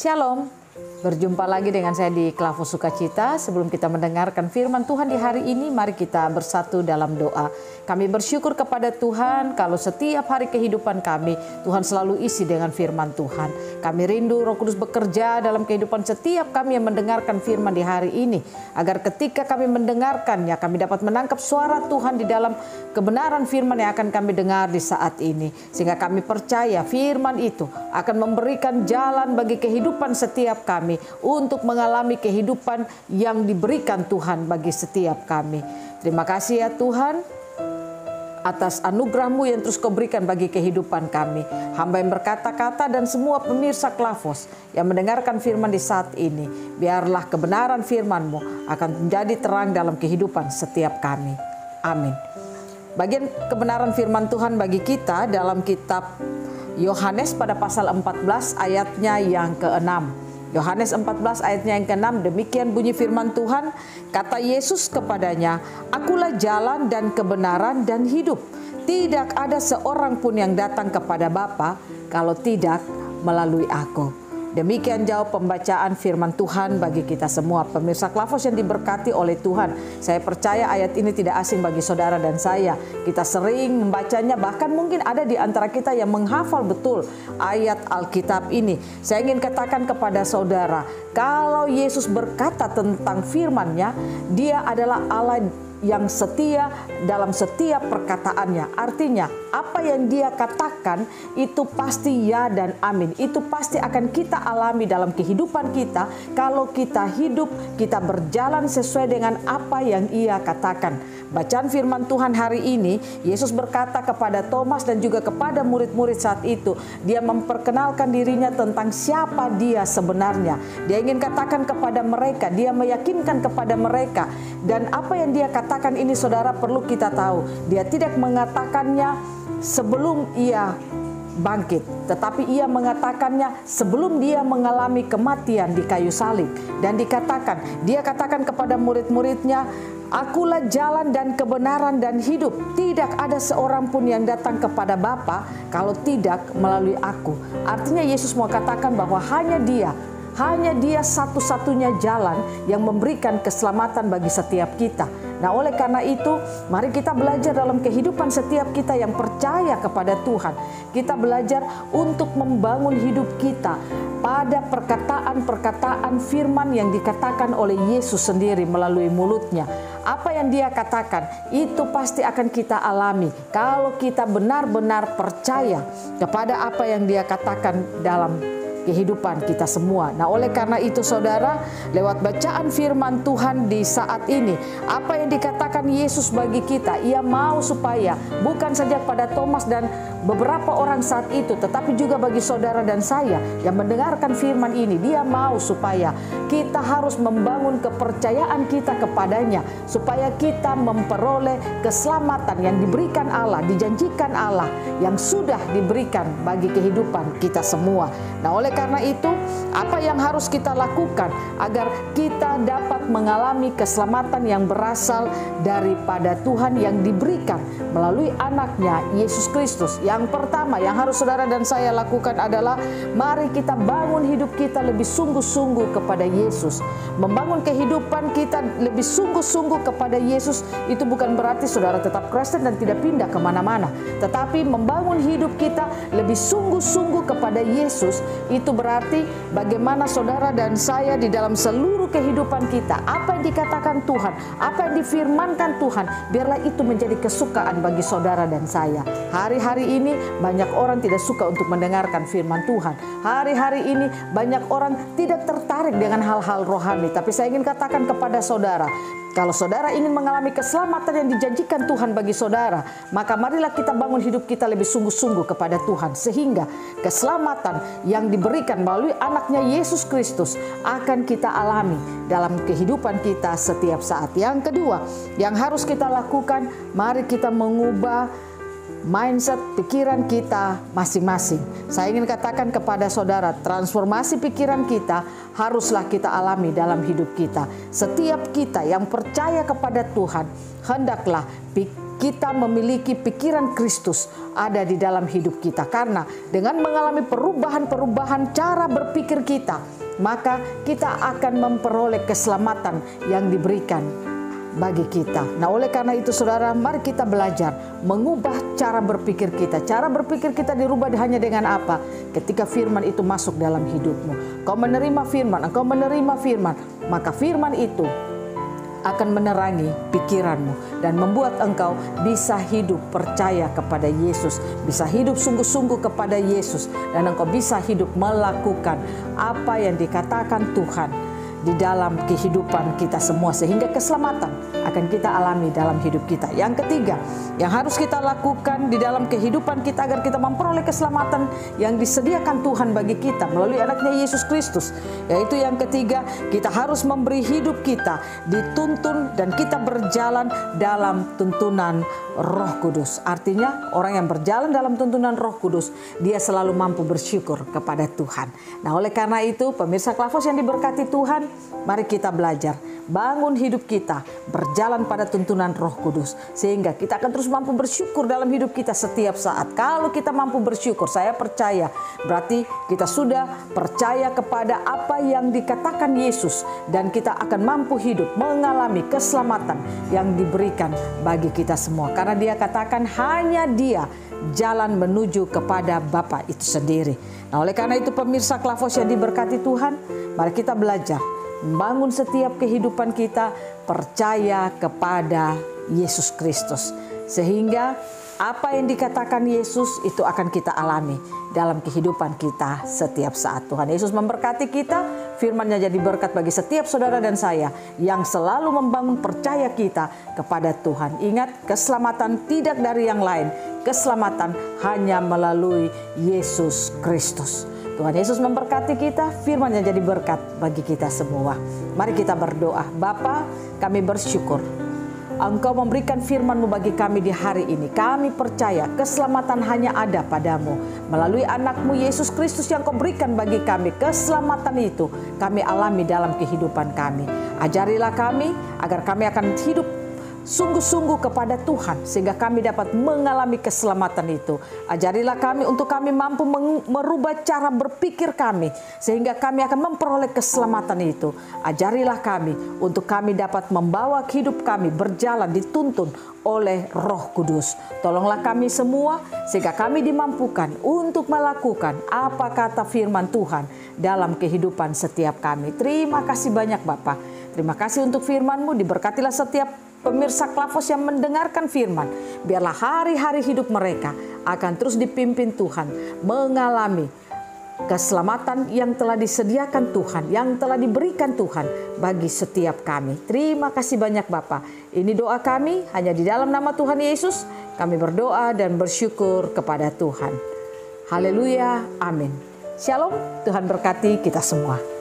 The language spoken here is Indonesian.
Shalom, berjumpa lagi dengan saya di Klavos Sukacita. Sebelum kita mendengarkan firman Tuhan di hari ini, mari kita bersatu dalam doa. Kami bersyukur kepada Tuhan kalau setiap hari kehidupan kami, Tuhan selalu isi dengan firman Tuhan. Kami rindu Roh Kudus bekerja dalam kehidupan setiap kami yang mendengarkan firman di hari ini. Agar ketika kami mendengarkannya, kami dapat menangkap suara Tuhan di dalam kebenaran firman yang akan kami dengar di saat ini. Sehingga kami percaya firman itu akan memberikan jalan bagi kehidupan setiap kami untuk mengalami kehidupan yang diberikan Tuhan bagi setiap kami. Terima kasih ya Tuhan atas anugerah-Mu yang terus Kau berikan bagi kehidupan kami. Hamba yang berkata-kata dan semua pemirsa Klavos yang mendengarkan firman di saat ini, biarlah kebenaran firman-Mu akan menjadi terang dalam kehidupan setiap kami. Amin. Bagian kebenaran firman Tuhan bagi kita dalam kitab Yohanes pada pasal 14 ayatnya yang ke-6. Yohanes 14 ayatnya yang ke-6, demikian bunyi firman Tuhan, kata Yesus kepadanya, "Akulah jalan dan kebenaran dan hidup. Tidak ada seorang pun yang datang kepada Bapa kalau tidak melalui Aku." Demikian jauh pembacaan firman Tuhan bagi kita semua. Pemirsa Klavos yang diberkati oleh Tuhan, saya percaya ayat ini tidak asing bagi saudara dan saya. Kita sering membacanya, bahkan mungkin ada di antara kita yang menghafal betul ayat Alkitab ini. Saya ingin katakan kepada saudara, kalau Yesus berkata tentang firman-Nya, Dia adalah Allah yang setia dalam setiap perkataannya. Artinya apa yang Dia katakan itu pasti ya dan amin. Itu pasti akan kita alami dalam kehidupan kita kalau kita hidup, kita berjalan sesuai dengan apa yang Ia katakan. Bacaan firman Tuhan hari ini, Yesus berkata kepada Thomas dan juga kepada murid-murid saat itu, Dia memperkenalkan dirinya tentang siapa Dia sebenarnya. Dia ingin katakan kepada mereka, Dia meyakinkan kepada mereka, dan apa yang Dia katakan ini saudara perlu kita tahu. Dia tidak mengatakannya sebelum Ia bangkit, tetapi Ia mengatakannya sebelum Dia mengalami kematian di kayu salib. Dan Dia katakan kepada murid-muridnya, "Akulah jalan dan kebenaran dan hidup. Tidak ada seorang pun yang datang kepada Bapa kalau tidak melalui Aku." Artinya Yesus mau katakan bahwa hanya Dia satu-satunya jalan yang memberikan keselamatan bagi setiap kita. Nah, oleh karena itu, mari kita belajar dalam kehidupan setiap kita yang percaya kepada Tuhan. Kita belajar untuk membangun hidup kita pada perkataan-perkataan firman yang dikatakan oleh Yesus sendiri melalui mulutnya. Apa yang Dia katakan, itu pasti akan kita alami kalau kita benar-benar percaya kepada apa yang Dia katakan dalam kehidupan kita semua. Nah, oleh karena itu saudara, lewat bacaan firman Tuhan di saat ini, apa yang dikatakan Yesus bagi kita, Ia mau supaya bukan saja pada Thomas dan beberapa orang saat itu, tetapi juga bagi saudara dan saya yang mendengarkan firman ini, Dia mau supaya kita harus membangun kepercayaan kita kepadanya, supaya kita memperoleh keselamatan yang diberikan Allah, dijanjikan Allah, yang sudah diberikan bagi kehidupan kita semua. Nah, oleh karena itu, apa yang harus kita lakukan agar kita dapat mengalami keselamatan yang berasal daripada Tuhan yang diberikan melalui anaknya Yesus Kristus? Yang pertama yang harus saudara dan saya lakukan adalah mari kita bangun hidup kita lebih sungguh-sungguh kepada Yesus. Membangun kehidupan kita lebih sungguh-sungguh kepada Yesus itu bukan berarti saudara tetap Kristen dan tidak pindah kemana-mana. Tetapi membangun hidup kita lebih sungguh-sungguh kepada Yesus itu berarti bagaimana saudara dan saya di dalam seluruh kehidupan kita, apa yang dikatakan Tuhan, apa yang difirmankan Tuhan, biarlah itu menjadi kesukaan bagi saudara dan saya. Hari-hari ini banyak orang tidak suka untuk mendengarkan firman Tuhan. Hari-hari ini banyak orang tidak tertarik dengan hal-hal rohani. Tapi saya ingin katakan kepada saudara, kalau saudara ingin mengalami keselamatan yang dijanjikan Tuhan bagi saudara, maka marilah kita bangun hidup kita lebih sungguh-sungguh kepada Tuhan. Sehingga keselamatan yang diberikan melalui anaknya Yesus Kristus akan kita alami dalam kehidupan kita setiap saat. Yang kedua, yang harus kita lakukan, mari kita mengubah mindset pikiran kita masing-masing. Saya ingin katakan kepada saudara, transformasi pikiran kita haruslah kita alami dalam hidup kita. Setiap kita yang percaya kepada Tuhan, hendaklah kita memiliki pikiran Kristus ada di dalam hidup kita. Karena dengan mengalami perubahan-perubahan cara berpikir kita, maka kita akan memperoleh keselamatan yang diberikan bagi kita. Nah, oleh karena itu saudara, mari kita belajar mengubah cara berpikir kita. Cara berpikir kita dirubah hanya dengan apa? Ketika firman itu masuk dalam hidupmu. Kau menerima firman, maka firman itu akan menerangi pikiranmu dan membuat engkau bisa hidup percaya kepada Yesus, bisa hidup sungguh-sungguh kepada Yesus, dan engkau bisa hidup melakukan apa yang dikatakan Tuhan di dalam kehidupan kita semua, sehingga keselamatan akan kita alami dalam hidup kita. Yang ketiga, yang harus kita lakukan di dalam kehidupan kita agar kita memperoleh keselamatan yang disediakan Tuhan bagi kita melalui anaknya Yesus Kristus, yaitu yang ketiga, kita harus memberi hidup kita dituntun dan kita berjalan dalam tuntunan Roh Kudus. Artinya orang yang berjalan dalam tuntunan Roh Kudus, dia selalu mampu bersyukur kepada Tuhan. Nah, oleh karena itu pemirsa Klavos yang diberkati Tuhan, mari kita belajar bangun hidup kita berjalan pada tuntunan Roh Kudus, sehingga kita akan terus mampu bersyukur dalam hidup kita setiap saat. Kalau kita mampu bersyukur, saya percaya berarti kita sudah percaya kepada apa yang dikatakan Yesus, dan kita akan mampu hidup mengalami keselamatan yang diberikan bagi kita semua. Karena dia katakan hanya dia jalan menuju kepada Bapa itu sendiri. Nah, oleh karena itu pemirsa Klavos yang diberkati Tuhan, mari kita belajar membangun setiap kehidupan kita percaya kepada Yesus Kristus, sehingga apa yang dikatakan Yesus itu akan kita alami dalam kehidupan kita setiap saat. Tuhan Yesus memberkati kita, firman-Nya jadi berkat bagi setiap saudara dan saya yang selalu membangun percaya kita kepada Tuhan. Ingat, keselamatan tidak dari yang lain, keselamatan hanya melalui Yesus Kristus. Tuhan Yesus memberkati kita, firman-Nya jadi berkat bagi kita semua. Mari kita berdoa. Bapa, kami bersyukur Engkau memberikan firman-Mu bagi kami di hari ini. Kami percaya keselamatan hanya ada padamu. Melalui anak-Mu Yesus Kristus yang Kau berikan bagi kami, keselamatan itu kami alami dalam kehidupan kami. Ajarilah kami agar kami akan hidup sungguh-sungguh kepada Tuhan, sehingga kami dapat mengalami keselamatan itu. Ajarilah kami untuk kami mampu merubah cara berpikir kami, sehingga kami akan memperoleh keselamatan itu. Ajarilah kami untuk kami dapat membawa hidup kami berjalan dituntun oleh Roh Kudus. Tolonglah kami semua sehingga kami dimampukan untuk melakukan apa kata firman Tuhan dalam kehidupan setiap kami. Terima kasih banyak Bapa. Terima kasih untuk firman-Mu. Diberkatilah setiap pemirsa Klavos yang mendengarkan firman. Biarlah hari-hari hidup mereka akan terus dipimpin Tuhan, mengalami keselamatan yang telah disediakan Tuhan, yang telah diberikan Tuhan bagi setiap kami. Terima kasih banyak Bapa. Ini doa kami hanya di dalam nama Tuhan Yesus. Kami berdoa dan bersyukur kepada Tuhan. Haleluya, amin. Shalom, Tuhan berkati kita semua.